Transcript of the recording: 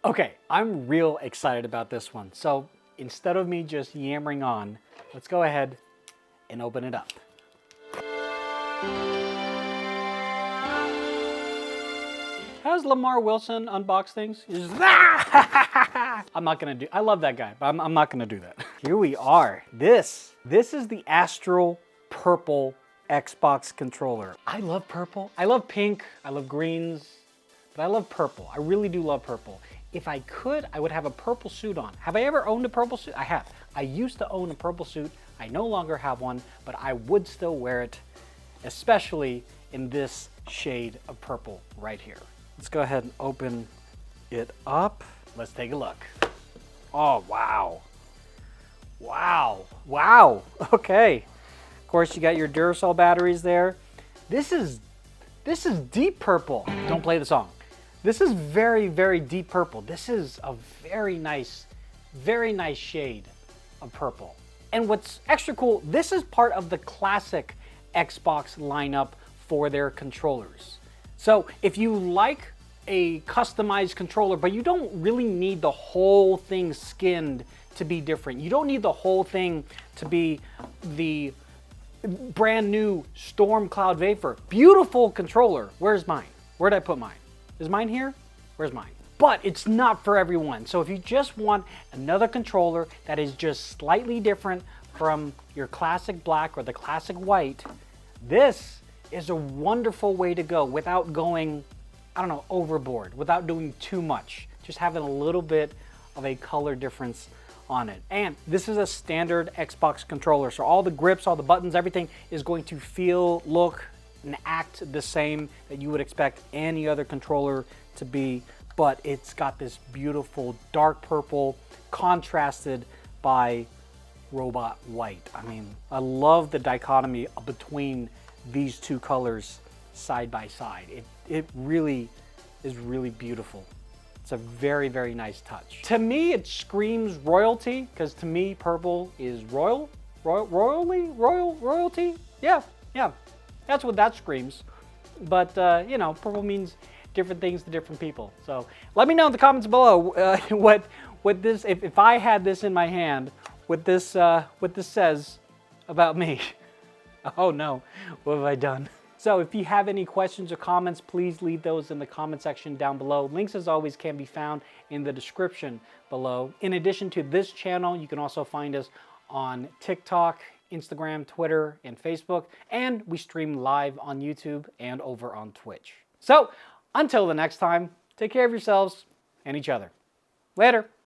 Okay, I'm real excited about this one. So instead of me just yammering on, let's go ahead and open it up. How does Lamar Wilson unbox things? He's just, I'm not gonna do, I love that guy, but I'm not gonna do that. Here we are. This is the Astral Purple Xbox controller. I love purple. I love pink. I love greens, but I love purple. I really do love purple. If I could, I would have a purple suit on. Have I ever owned a purple suit? I have. I used to own a purple suit. I no longer have one, but I would still wear it, especially in this shade of purple right here. Let's go ahead and open it up. Let's take a look. Oh, wow. Wow. Wow. Okay. Of course, you got your Duracell batteries there. This is deep purple. Don't play the song. This is very, very deep purple. This is a very nice shade of purple. And what's extra cool, this is part of the classic Xbox lineup for their controllers. So if you like a customized controller, but you don't really need the whole thing skinned to be different. You don't need the whole thing to be the brand new Storm Cloud Vapor. Beautiful controller. Where's mine? Where'd I put mine? Is mine here? Where's mine? But it's not for everyone. So if you just want another controller that is just slightly different from your classic black or the classic white, this is a wonderful way to go without going, I don't know, overboard, without doing too much. Just having a little bit of a color difference on it. And this is a standard Xbox controller, so all the grips, all the buttons, everything is going to feel, look, and act the same that you would expect any other controller to be, but it's got this beautiful dark purple contrasted by robot white. I mean, I love the dichotomy between these two colors side by side. It really is really beautiful. It's a very, very nice touch. To me, it screams royalty, because to me, purple is royalty? Yeah, that's what that screams. But, you know, purple means different things to different people. So let me know in the comments below what this, if I had this in my hand, what this says about me. Oh no, what have I done? So if you have any questions or comments, please leave those in the comment section down below. Links, as always, can be found in the description below. In addition to this channel, you can also find us on TikTok, Instagram, Twitter, and Facebook. And we stream live on YouTube and over on Twitch. So until the next time, take care of yourselves and each other. Later.